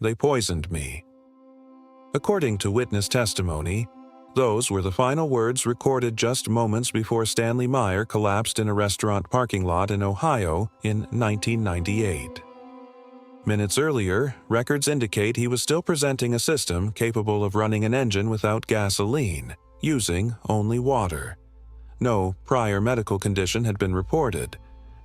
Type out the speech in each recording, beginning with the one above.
they poisoned me." According to witness testimony, those were the final words recorded just moments before Stanley Meyer collapsed in a restaurant parking lot in Ohio in 1998. Minutes earlier, records indicate he was still presenting a system capable of running an engine without gasoline, using only water. No prior medical condition had been reported,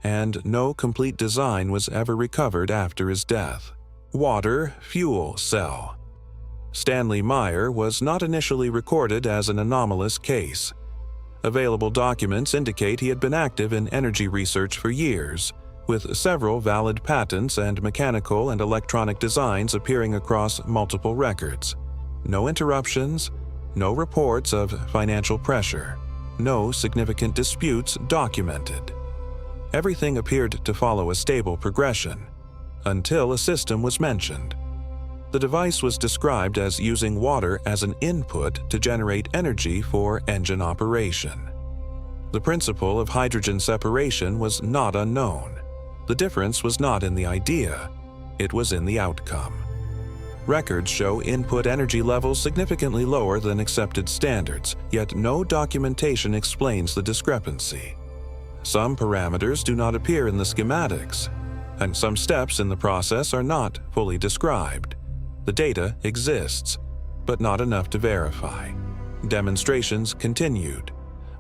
and no complete design was ever recovered after his death. Water fuel cell. Stanley Meyer was not initially recorded as an anomalous case. Available documents indicate he had been active in energy research for years, with several valid patents and mechanical and electronic designs appearing across multiple records. No interruptions, no reports of financial pressure, no significant disputes documented. Everything appeared to follow a stable progression, until a system was mentioned. The device was described as using water as an input to generate energy for engine operation. The principle of hydrogen separation was not unknown. The difference was not in the idea, it was in the outcome. Records show input energy levels significantly lower than accepted standards, yet no documentation explains the discrepancy. Some parameters do not appear in the schematics, and some steps in the process are not fully described. The data exists, but not enough to verify. Demonstrations continued,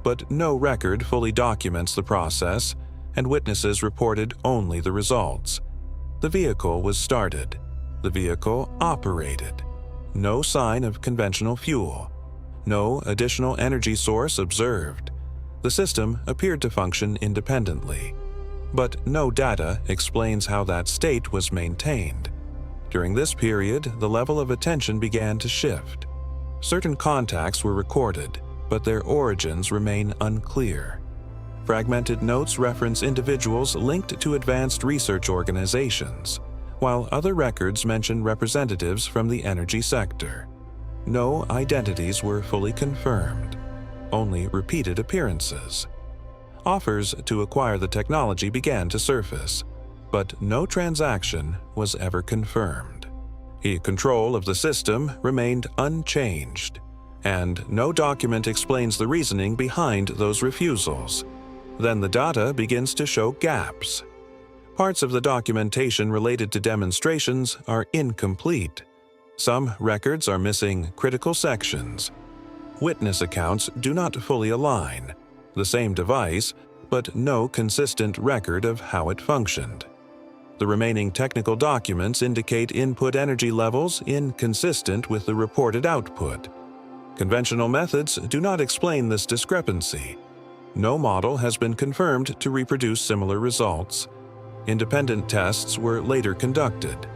but no record fully documents the process, and witnesses reported only the results. The vehicle was started. The vehicle operated. No sign of conventional fuel. No additional energy source observed. The system appeared to function independently, but no data explains how that state was maintained. During this period, the level of attention began to shift. Certain contacts were recorded, but their origins remain unclear. Fragmented notes reference individuals linked to advanced research organizations, while other records mention representatives from the energy sector. No identities were fully confirmed, only repeated appearances. Offers to acquire the technology began to surface, but no transaction was ever confirmed. Control of the system remained unchanged, and no document explains the reasoning behind those refusals. Then the data begins to show gaps. Parts of the documentation related to demonstrations are incomplete. Some records are missing critical sections. Witness accounts do not fully align. The same device, but no consistent record of how it functioned. The remaining technical documents indicate input energy levels inconsistent with the reported output. Conventional methods do not explain this discrepancy. No model has been confirmed to reproduce similar results. Independent tests were later conducted.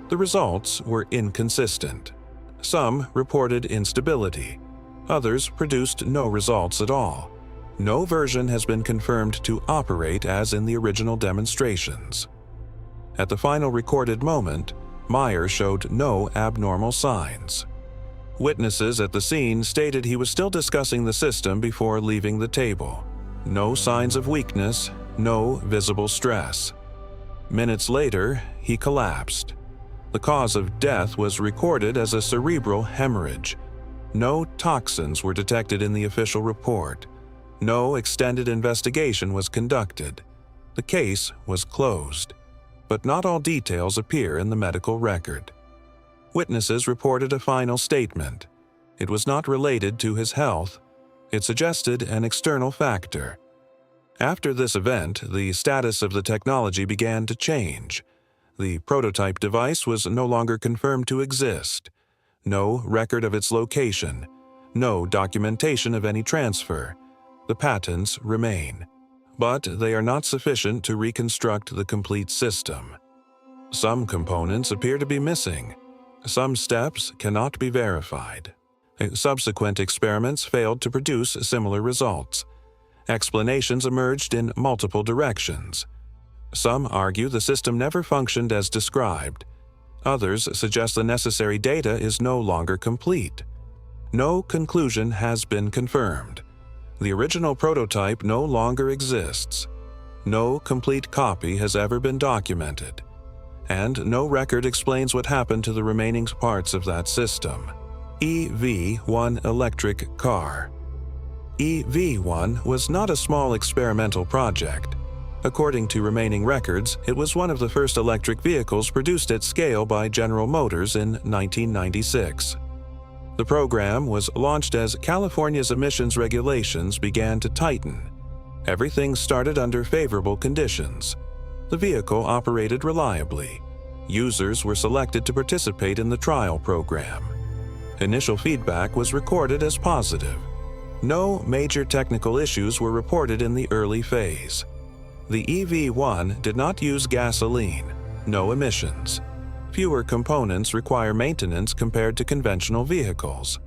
The results were inconsistent. Some reported instability. Others produced no results at all. No version has been confirmed to operate as in the original demonstrations. At the final recorded moment, Meyer showed no abnormal signs. Witnesses at the scene stated he was still discussing the system before leaving the table. No signs of weakness, no visible stress. Minutes later, he collapsed. The cause of death was recorded as a cerebral hemorrhage. No toxins were detected in the official report. No extended investigation was conducted. The case was closed, but not all details appear in the medical record. Witnesses reported a final statement. It was not related to his health. It suggested an external factor. After this event, the status of the technology began to change. The prototype device was no longer confirmed to exist. No record of its location. No documentation of any transfer. The patents remain, but they are not sufficient to reconstruct the complete system. Some components appear to be missing. Some steps cannot be verified. Subsequent experiments failed to produce similar results. Explanations emerged in multiple directions. Some argue the system never functioned as described. Others suggest the necessary data is no longer complete. No conclusion has been confirmed. The original prototype no longer exists. No complete copy has ever been documented. and no record explains what happened to the remaining parts of that system. EV1 Electric Car. EV1 was not a small experimental project. According to remaining records, it was one of the first electric vehicles produced at scale by General Motors in 1996. The program was launched as California's emissions regulations began to tighten. Everything started under favorable conditions. The vehicle operated reliably. Users were selected to participate in the trial program. Initial feedback was recorded as positive. No major technical issues were reported in the early phase. The EV1 did not use gasoline, no emissions. Fewer components require maintenance compared to conventional vehicles.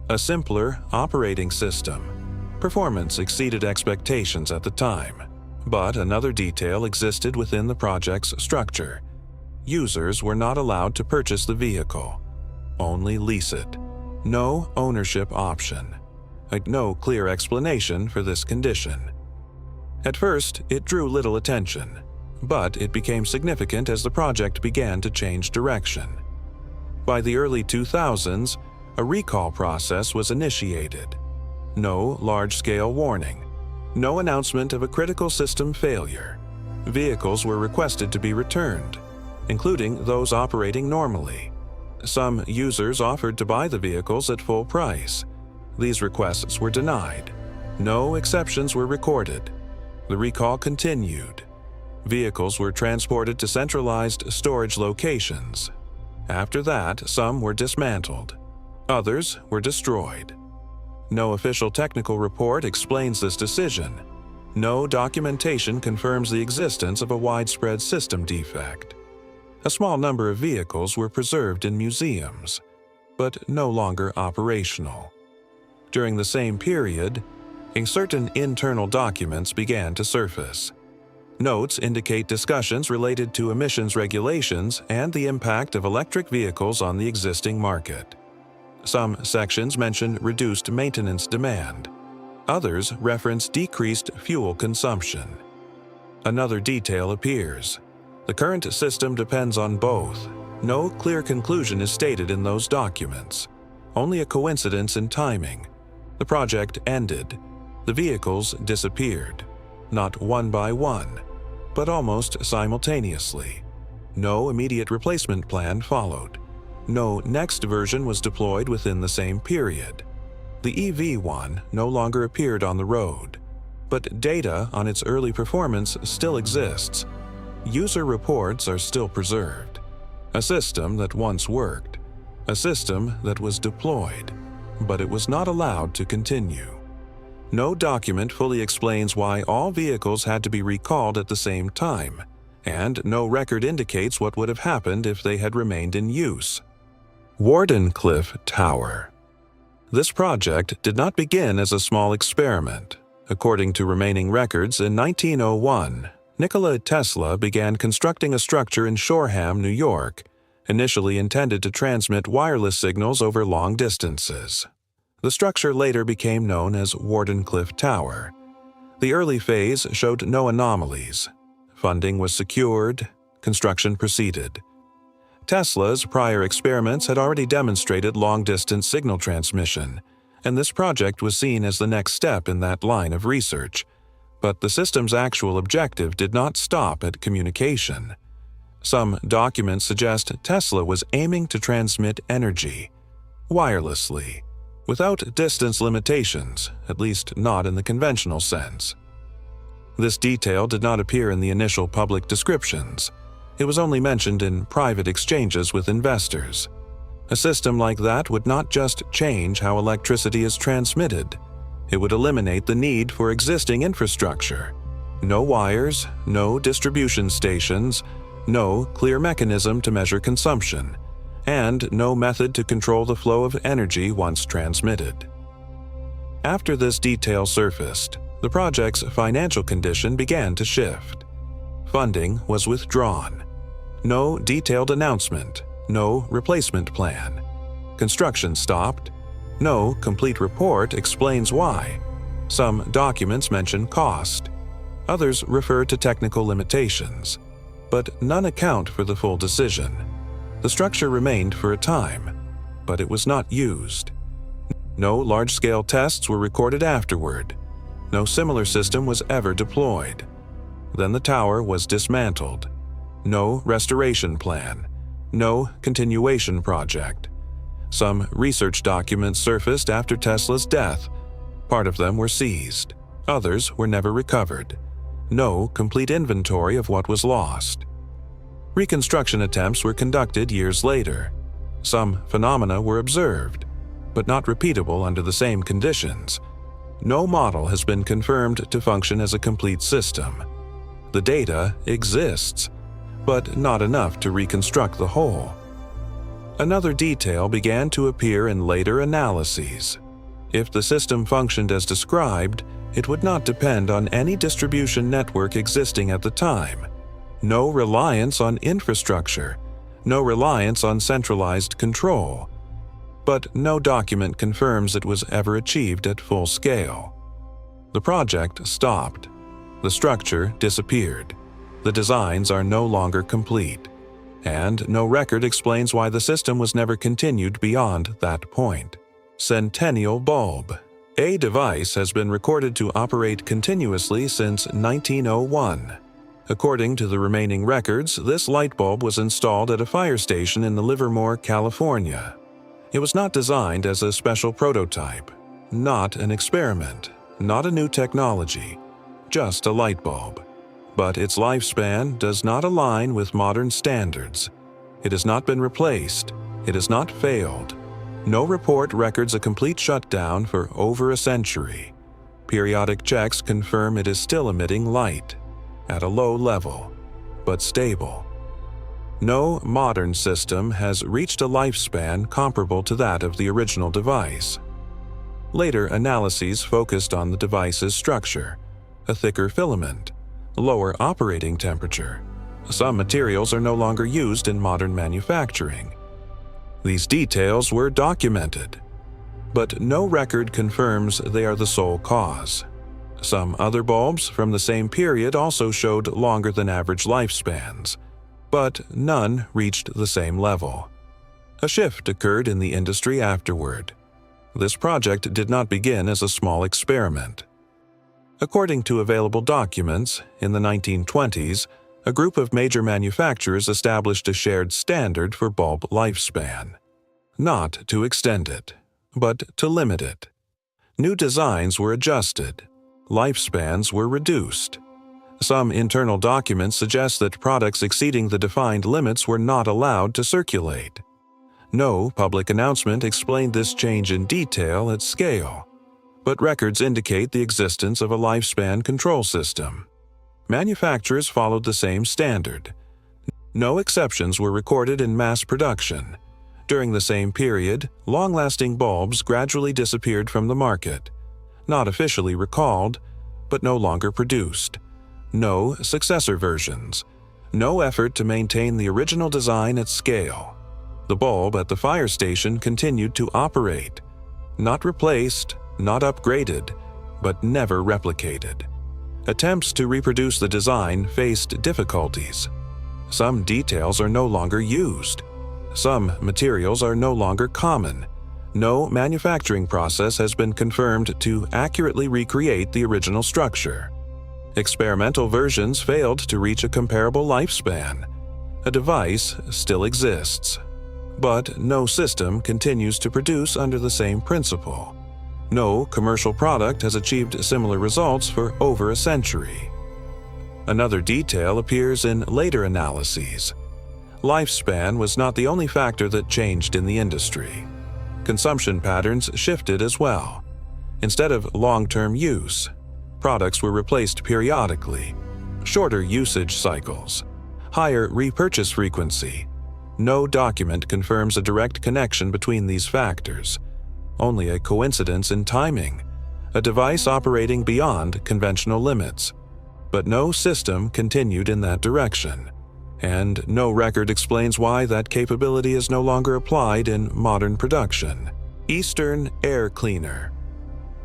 A simpler operating system. Performance exceeded expectations at the time. But another detail existed within the project's structure. Users were not allowed to purchase the vehicle, only lease it. No ownership option. No clear explanation for this condition. At first, it drew little attention, but it became significant as the project began to change direction. By the early 2000s, a recall process was initiated. No large-scale warning. No announcement of a critical system failure. Vehicles were requested to be returned, including those operating normally. Some users offered to buy the vehicles at full price. These requests were denied. No exceptions were recorded. The recall continued. Vehicles were transported to centralized storage locations. After that, some were dismantled. Others were destroyed. No official technical report explains this decision. No documentation confirms the existence of a widespread system defect. A small number of vehicles were preserved in museums, but no longer operational. During the same period, certain internal documents began to surface. Notes indicate discussions related to emissions regulations and the impact of electric vehicles on the existing market. Some sections mention reduced maintenance demand. Others reference decreased fuel consumption. Another detail appears. The current system depends on both. No clear conclusion is stated in those documents. Only a coincidence in timing. The project ended. The vehicles disappeared. Not one by one, but almost simultaneously. No immediate replacement plan followed. No next version was deployed within the same period. The EV1 no longer appeared on the road, but data on its early performance still exists. User reports are still preserved. A system that once worked. A system that was deployed, but it was not allowed to continue. No document fully explains why all vehicles had to be recalled at the same time, and no record indicates what would have happened if they had remained in use. Wardenclyffe Tower. This project did not begin as a small experiment. According to remaining records, in 1901, Nikola Tesla began constructing a structure in Shoreham, New York, initially intended to transmit wireless signals over long distances. The structure later became known as Wardenclyffe Tower. The early phase showed no anomalies. Funding was secured. Construction proceeded. Tesla's prior experiments had already demonstrated long-distance signal transmission, and this project was seen as the next step in that line of research. But the system's actual objective did not stop at communication. Some documents suggest Tesla was aiming to transmit energy wirelessly, without distance limitations, at least not in the conventional sense. This detail did not appear in the initial public descriptions. It was only mentioned in private exchanges with investors. A system like that would not just change how electricity is transmitted. It would eliminate the need for existing infrastructure. No wires, no distribution stations, no clear mechanism to measure consumption, and no method to control the flow of energy once transmitted. After this detail surfaced, the project's financial condition began to shift. Funding was withdrawn. No detailed announcement, no replacement plan. Construction stopped. No complete report explains why. Some documents mention cost. Others refer to technical limitations. but none account for the full decision. The structure remained for a time, but it was not used. No large-scale tests were recorded afterward. No similar system was ever deployed. Then the tower was dismantled. No restoration plan. No continuation project. Some research documents surfaced after Tesla's death. Part of them were seized. Others were never recovered. No complete inventory of what was lost. Reconstruction attempts were conducted years later. Some phenomena were observed, but not repeatable under the same conditions. No model has been confirmed to function as a complete system. The data exists, but not enough to reconstruct the whole. Another detail began to appear in later analyses. If the system functioned as described, it would not depend on any distribution network existing at the time. No reliance on infrastructure. No reliance on centralized control. But no document confirms it was ever achieved at full scale. The project stopped. The structure disappeared. The designs are no longer complete, and no record explains why the system was never continued beyond that point. Centennial bulb. A device has been recorded to operate continuously since 1901. According to the remaining records, this light bulb was installed at a fire station in Livermore, California. It was not designed as a special prototype, not an experiment, not a new technology, just a light bulb. But its lifespan does not align with modern standards. It has not been replaced. It has not failed. No report records a complete shutdown for over a century. Periodic checks confirm it is still emitting light, at a low level, but stable. No modern system has reached a lifespan comparable to that of the original device. Later analyses focused on the device's structure, a thicker filament, lower operating temperature. Some materials are no longer used in modern manufacturing. These details were documented, but no record confirms they are the sole cause. Some other bulbs from the same period also showed longer than average lifespans, but none reached the same level. A shift occurred in the industry afterward. This project did not begin as a small experiment. According to available documents, in the 1920s, a group of major manufacturers established a shared standard for bulb lifespan. Not to extend it, but to limit it. New designs were adjusted. Lifespans were reduced. Some internal documents suggest that products exceeding the defined limits were not allowed to circulate. No public announcement explained this change in detail at scale, but records indicate the existence of a lifespan control system. Manufacturers followed the same standard. No exceptions were recorded in mass production. During the same period, long-lasting bulbs gradually disappeared from the market. Not officially recalled, but no longer produced. No successor versions. No effort to maintain the original design at scale. The bulb at the fire station continued to operate. Not replaced, not upgraded, but never replicated. Attempts to reproduce the design faced difficulties. Some details are no longer used. Some materials are no longer common. No manufacturing process has been confirmed to accurately recreate the original structure. Experimental versions failed to reach a comparable lifespan. A device still exists, but no system continues to produce under the same principle. No commercial product has achieved similar results for over a century. Another detail appears in later analyses. Lifespan was not the only factor that changed in the industry. Consumption patterns shifted as well. Instead of long-term use, products were replaced periodically. Shorter usage cycles, higher repurchase frequency. No document confirms a direct connection between these factors. Only a coincidence in timing, a device operating beyond conventional limits. But no system continued in that direction, and no record explains why that capability is no longer applied in modern production. Eastern Air Cleaner.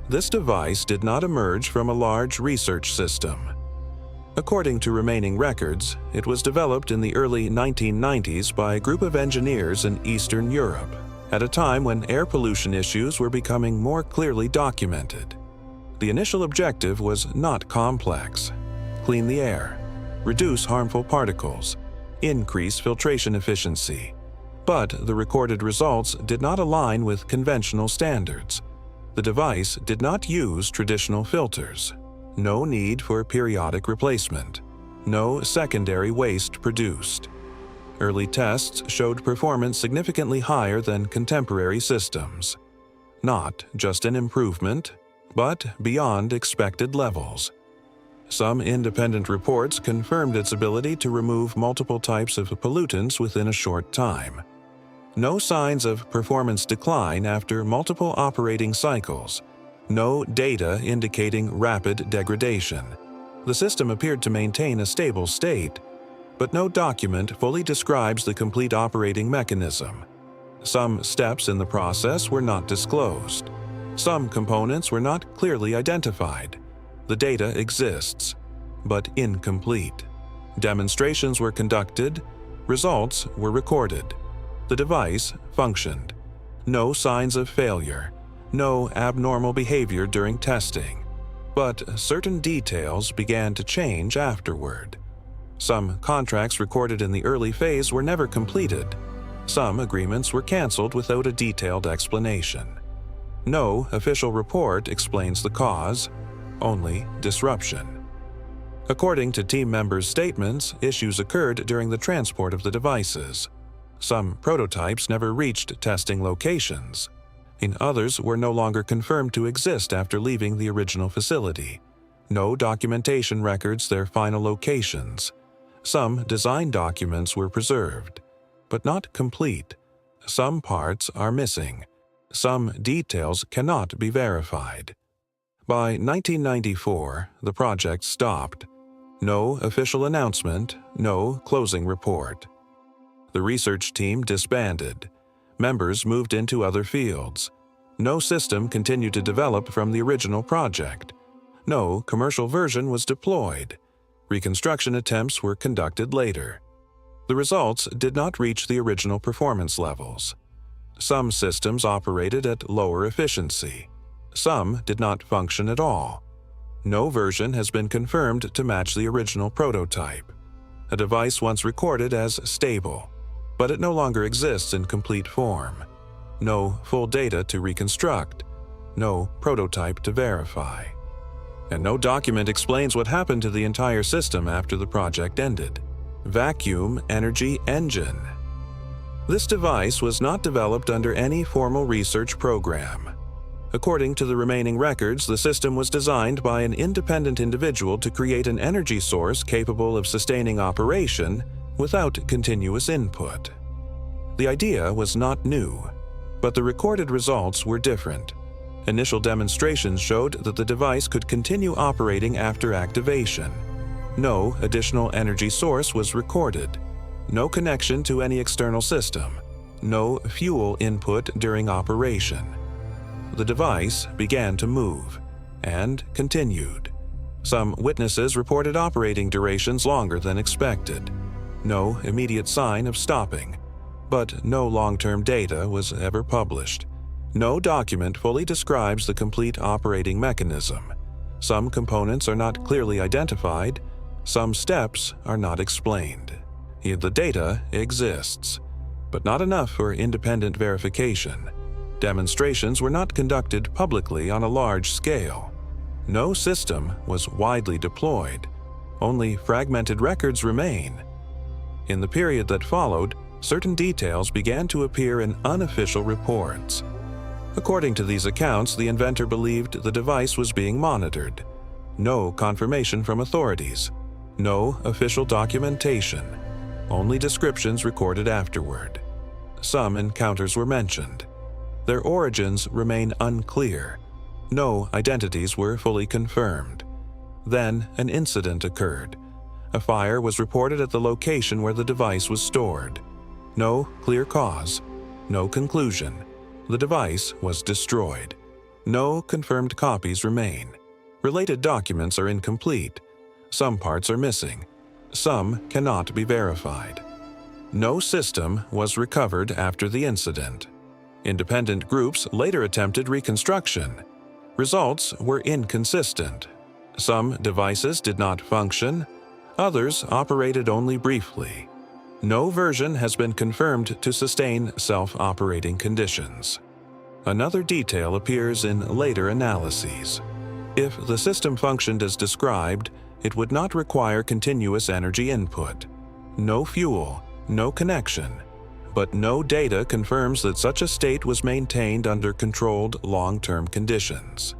This device did not emerge from a large research system. According to remaining records, it was developed in the early 1990s by a group of engineers in Eastern Europe, at a time when air pollution issues were becoming more clearly documented. The initial objective was not complex: clean the air, reduce harmful particles, increase filtration efficiency. But the recorded results did not align with conventional standards. The device did not use traditional filters. No need for periodic replacement. No secondary waste produced. Early tests showed performance significantly higher than contemporary systems. Not just an improvement, but beyond expected levels. Some independent reports confirmed its ability to remove multiple types of pollutants within a short time. No signs of performance decline after multiple operating cycles. No data indicating rapid degradation. The system appeared to maintain a stable state, but no document fully describes the complete operating mechanism. Some steps in the process were not disclosed. Some components were not clearly identified. The data exists, but incomplete. Demonstrations were conducted, results were recorded. The device functioned. No signs of failure, no abnormal behavior during testing. But certain details began to change afterward. Some contracts recorded in the early phase were never completed. Some agreements were canceled without a detailed explanation. No official report explains the cause, only disruption. According to team members' statements, issues occurred during the transport of the devices. Some prototypes never reached testing locations. Others were no longer confirmed to exist after leaving the original facility. No documentation records their final locations. Some design documents were preserved, but not complete. Some parts are missing. Some details cannot be verified. By 1994, the project stopped. No official announcement, no closing report. The research team disbanded. Members moved into other fields. No system continued to develop from the original project. No commercial version was deployed. Reconstruction attempts were conducted later. The results did not reach the original performance levels. Some systems operated at lower efficiency. Some did not function at all. No version has been confirmed to match the original prototype. A device once recorded as stable, but it no longer exists in complete form. No full data to reconstruct. No prototype to verify. And no document explains what happened to the entire system after the project ended. Vacuum Energy Engine. This device was not developed under any formal research program. According to the remaining records, the system was designed by an independent individual to create an energy source capable of sustaining operation without continuous input. The idea was not new, but the recorded results were different. Initial demonstrations showed that the device could continue operating after activation. No additional energy source was recorded. No connection to any external system. No fuel input during operation. The device began to move, and continued. Some witnesses reported operating durations longer than expected. No immediate sign of stopping, but no long-term data was ever published. No document fully describes the complete operating mechanism. Some components are not clearly identified. Some steps are not explained. The data exists, but not enough for independent verification. Demonstrations were not conducted publicly on a large scale. No system was widely deployed. Only fragmented records remain. In the period that followed, certain details began to appear in unofficial reports. According to these accounts, the inventor believed the device was being monitored. No confirmation from authorities. No official documentation. Only descriptions recorded afterward. Some encounters were mentioned. Their origins remain unclear. No identities were fully confirmed. Then an incident occurred. A fire was reported at the location where the device was stored. No clear cause. No conclusion. The device was destroyed. No confirmed copies remain. Related documents are incomplete. some parts are missing, some cannot be verified. No system was recovered after the incident. Independent groups later attempted reconstruction. Results were inconsistent. Some devices did not function, others operated only briefly. No version has been confirmed to sustain self-operating conditions. Another detail appears in later analyses. If the system functioned as described, it would not require continuous energy input. No fuel, no connection, but no data confirms that such a state was maintained under controlled long-term conditions.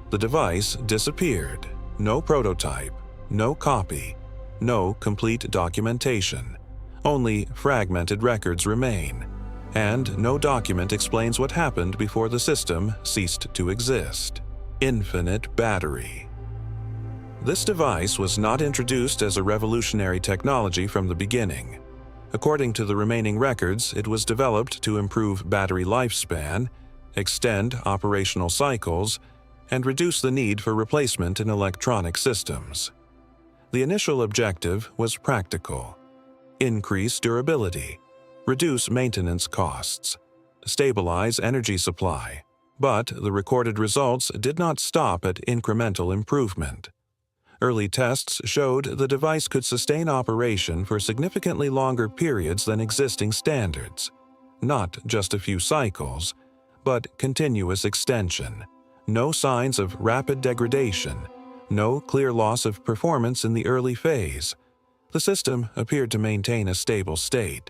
The device disappeared. No prototype, no copy, no complete documentation. Only fragmented records remain, and no document explains what happened before the system ceased to exist. Infinite battery. This device was not introduced as a revolutionary technology from the beginning. According to the remaining records, it was developed to improve battery lifespan, extend operational cycles, and reduce the need for replacement in electronic systems. The initial objective was practical: increase durability, reduce maintenance costs, stabilize energy supply, but the recorded results did not stop at incremental improvement. Early tests showed the device could sustain operation for significantly longer periods than existing standards, not just a few cycles, but continuous extension. No signs of rapid degradation, no clear loss of performance in the early phase. The system appeared to maintain a stable state,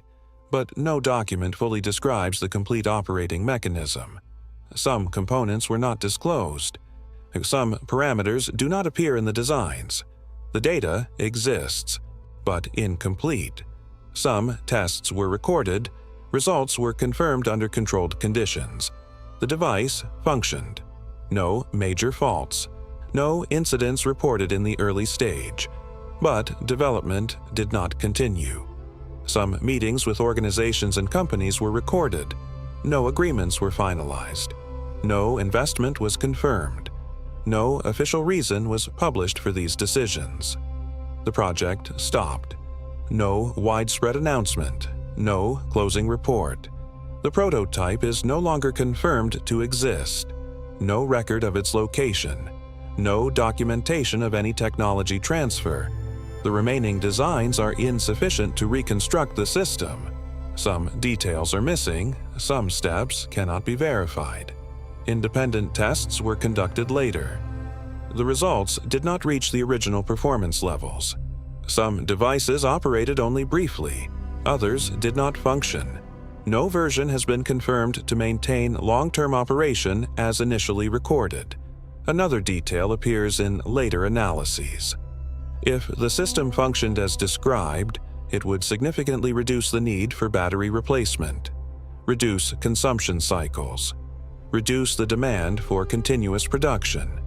but no document fully describes the complete operating mechanism. Some components were not disclosed. Some parameters do not appear in the designs. The data exists, but incomplete. Some tests were recorded, results were confirmed under controlled conditions. The device functioned. No major faults. No incidents reported in the early stage. But development did not continue. Some meetings with organizations and companies were recorded. No agreements were finalized. No investment was confirmed. No official reason was published for these decisions. The project stopped. No widespread announcement. No closing report. The prototype is no longer confirmed to exist. No record of its location. No documentation of any technology transfer. The remaining designs are insufficient to reconstruct the system. Some details are missing, some steps cannot be verified. Independent tests were conducted later. The results did not reach the original performance levels. Some devices operated only briefly, others did not function. No version has been confirmed to maintain long-term operation as initially recorded. Another detail appears in later analyses. If the system functioned as described, it would significantly reduce the need for battery replacement, reduce consumption cycles, reduce the demand for continuous production.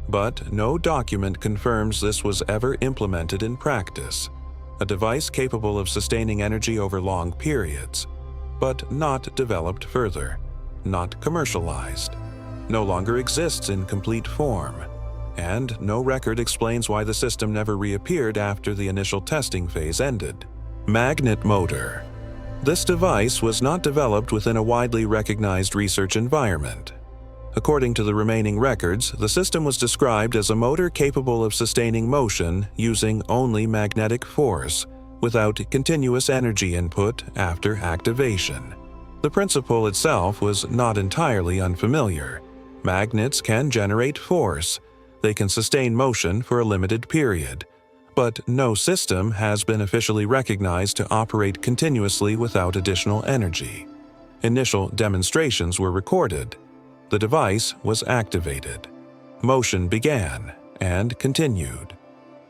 But no document confirms this was ever implemented in practice. A device capable of sustaining energy over long periods, but not developed further, not commercialized, no longer exists in complete form, and no record explains why the system never reappeared after the initial testing phase ended. Magnet motor. This device was not developed within a widely recognized research environment. According to the remaining records, the system was described as a motor capable of sustaining motion using only magnetic force, without continuous energy input after activation. The principle itself was not entirely unfamiliar. Magnets can generate force. They can sustain motion for a limited period. But no system has been officially recognized to operate continuously without additional energy. Initial demonstrations were recorded. The device was activated. Motion began and continued.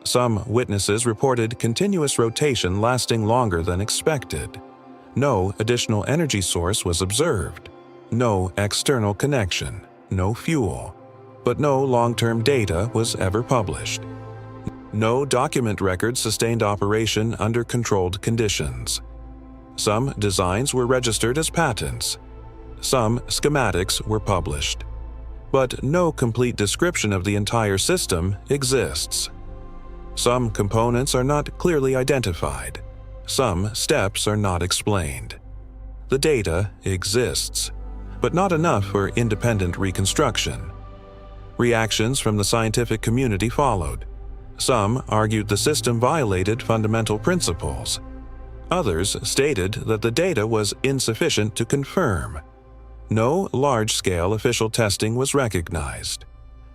Some witnesses reported continuous rotation lasting longer than expected. No additional energy source was observed. No external connection, no fuel. But no long-term data was ever published. No document record sustained operation under controlled conditions. Some designs were registered as patents. Some schematics were published. But no complete description of the entire system exists. Some components are not clearly identified. Some steps are not explained. The data exists, but not enough for independent reconstruction. Reactions from the scientific community followed. Some argued the system violated fundamental principles. Others stated that the data was insufficient to confirm. No large-scale official testing was recognized.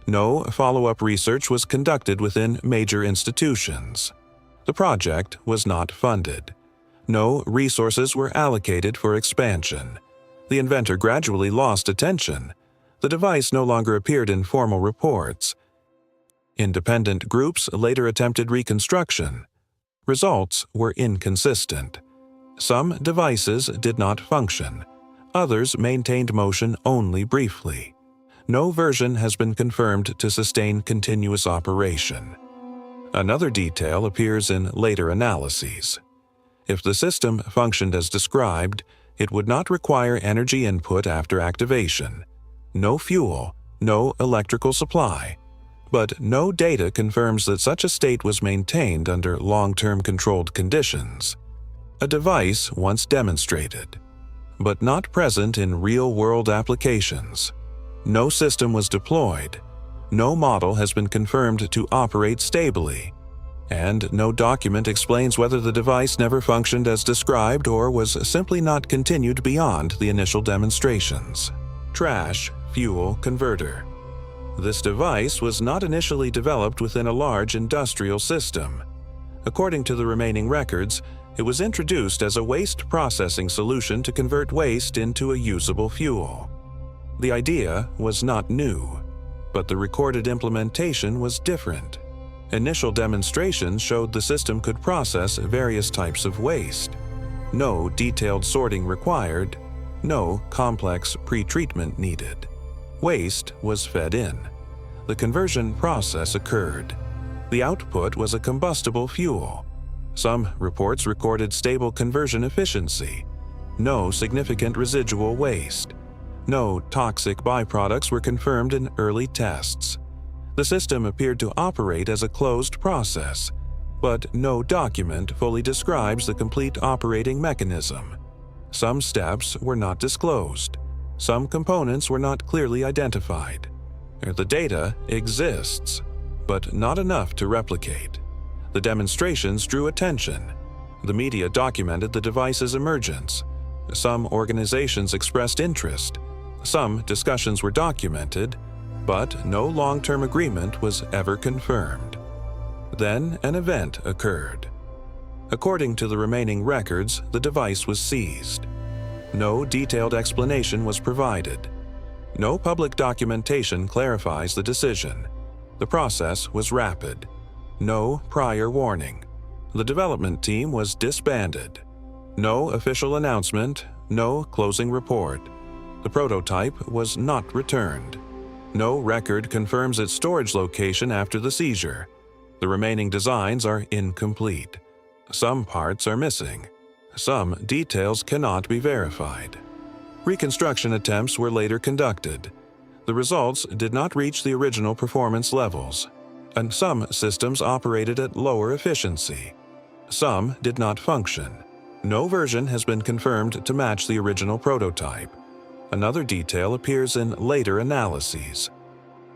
No follow-up research was conducted within major institutions. The project was not funded. No resources were allocated for expansion. The inventor gradually lost attention. The device no longer appeared in formal reports. Independent groups later attempted reconstruction. Results were inconsistent. Some devices did not function. Others maintained motion only briefly. No version has been confirmed to sustain continuous operation. Another detail appears in later analyses. If the system functioned as described, it would not require energy input after activation. No fuel, no electrical supply. But no data confirms that such a state was maintained under long-term controlled conditions. A device once demonstrated, but not present in real-world applications. No system was deployed. No model has been confirmed to operate stably. And no document explains whether the device never functioned as described or was simply not continued beyond the initial demonstrations. Trash fuel converter. This device was not initially developed within a large industrial system. According to the remaining records, it was introduced as a waste processing solution to convert waste into a usable fuel. The idea was not new, but the recorded implementation was different. Initial demonstrations showed the system could process various types of waste. No detailed sorting required, no complex pre-treatment needed. Waste was fed in. The conversion process occurred. The output was a combustible fuel. Some reports recorded stable conversion efficiency. No significant residual waste. No toxic byproducts were confirmed in early tests. The system appeared to operate as a closed process, but no document fully describes the complete operating mechanism. Some steps were not disclosed. Some components were not clearly identified. The data exists, but not enough to replicate. The demonstrations drew attention. The media documented the device's emergence. Some organizations expressed interest. Some discussions were documented, but no long-term agreement was ever confirmed. Then an event occurred. According to the remaining records, the device was seized. No detailed explanation was provided. No public documentation clarifies the decision. The process was rapid. No prior warning. The development team was disbanded. No official announcement, no closing report. The prototype was not returned. No record confirms its storage location after the seizure. The remaining designs are incomplete. Some parts are missing. Some details cannot be verified. Reconstruction attempts were later conducted. The results did not reach the original performance levels, and some systems operated at lower efficiency. Some did not function. No version has been confirmed to match the original prototype. Another detail appears in later analyses.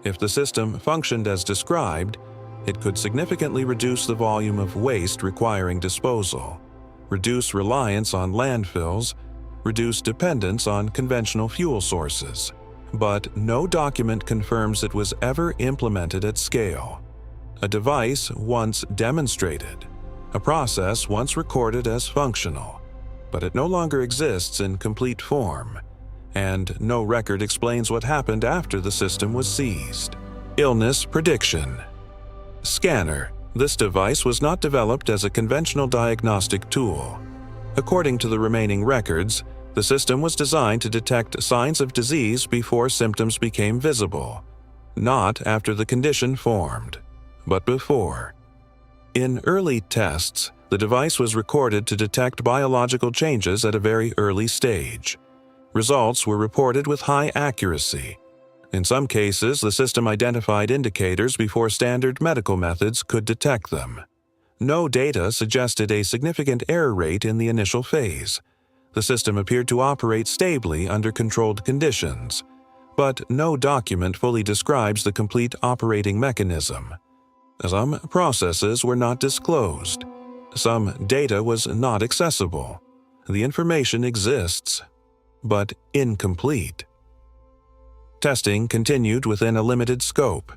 If the system functioned as described, it could significantly reduce the volume of waste requiring disposal, reduce reliance on landfills, reduce dependence on conventional fuel sources. But no document confirms it was ever implemented at scale. A device once demonstrated, a process once recorded as functional, but it no longer exists in complete form, and no record explains what happened after the system was seized. Illness prediction. Scanner. This device was not developed as a conventional diagnostic tool. According to the remaining records, the system was designed to detect signs of disease before symptoms became visible, not after the condition formed, but before. In early tests, the device was recorded to detect biological changes at a very early stage. Results were reported with high accuracy. In some cases, the system identified indicators before standard medical methods could detect them. No data suggested a significant error rate in the initial phase. The system appeared to operate stably under controlled conditions, but no document fully describes the complete operating mechanism. Some processes were not disclosed. Some data was not accessible. The information exists, but incomplete. Testing continued within a limited scope.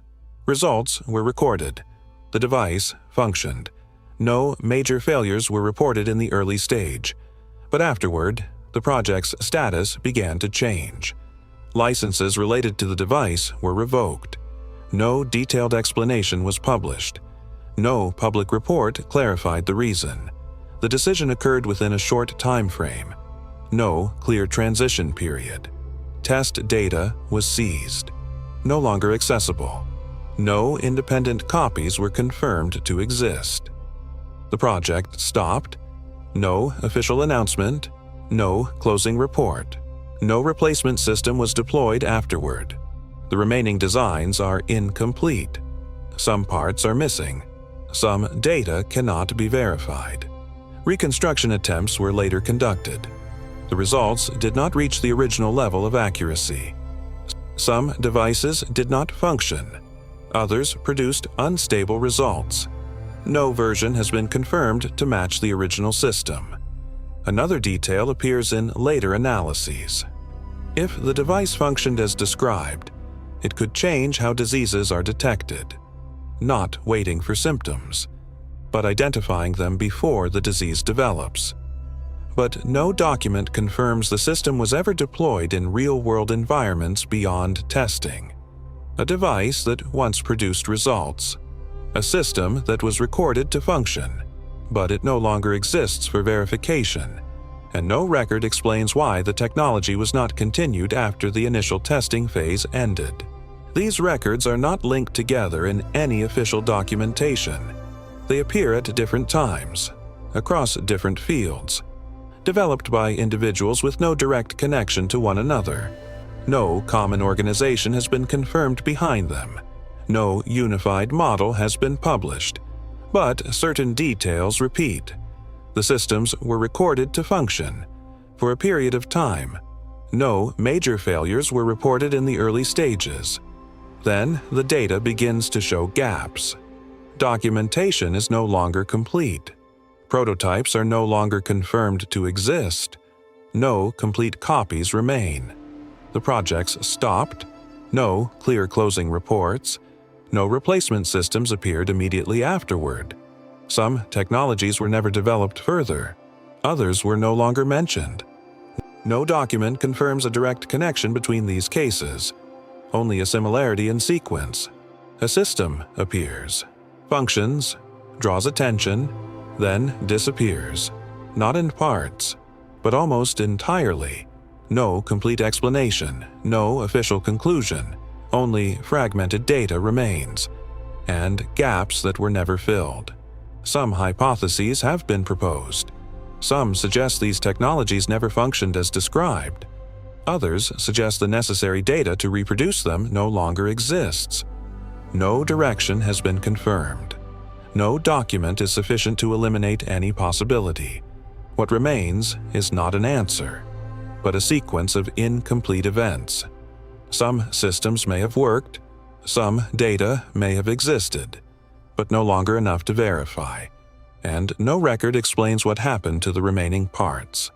Results were recorded. The device functioned. No major failures were reported in the early stage, but afterward, the project's status began to change. Licenses related to the device were revoked. No detailed explanation was published. No public report clarified the reason. The decision occurred within a short time frame. No clear transition period. Test data was seized. No longer accessible. No independent copies were confirmed to exist. The project stopped. No official announcement. No closing report. No replacement system was deployed afterward. The remaining designs are incomplete. Some parts are missing. Some data cannot be verified. Reconstruction attempts were later conducted. The results did not reach the original level of accuracy. Some devices did not function. Others produced unstable results. No version has been confirmed to match the original system. Another detail appears in later analyses. If the device functioned as described, it could change how diseases are detected, not waiting for symptoms, but identifying them before the disease develops. But no document confirms the system was ever deployed in real-world environments beyond testing. A device that once produced results. A system that was recorded to function, but it no longer exists for verification, and no record explains why the technology was not continued after the initial testing phase ended. These records are not linked together in any official documentation. They appear at different times, across different fields, developed by individuals with no direct connection to one another. No common organization has been confirmed behind them. No unified model has been published, but certain details repeat. The systems were recorded to function for a period of time. No major failures were reported in the early stages. Then the data begins to show gaps. Documentation is no longer complete. Prototypes are no longer confirmed to exist. No complete copies remain. The projects stopped. No clear closing reports. No replacement systems appeared immediately afterward. Some technologies were never developed further. Others were no longer mentioned. No document confirms a direct connection between these cases. Only a similarity in sequence. A system appears, functions, draws attention, then disappears. Not in parts, but almost entirely. No complete explanation, no official conclusion. Only fragmented data remains, and gaps that were never filled. Some hypotheses have been proposed. Some suggest these technologies never functioned as described. Others suggest the necessary data to reproduce them no longer exists. No direction has been confirmed. No document is sufficient to eliminate any possibility. What remains is not an answer, but a sequence of incomplete events. Some systems may have worked, some data may have existed, but no longer enough to verify, and no record explains what happened to the remaining parts.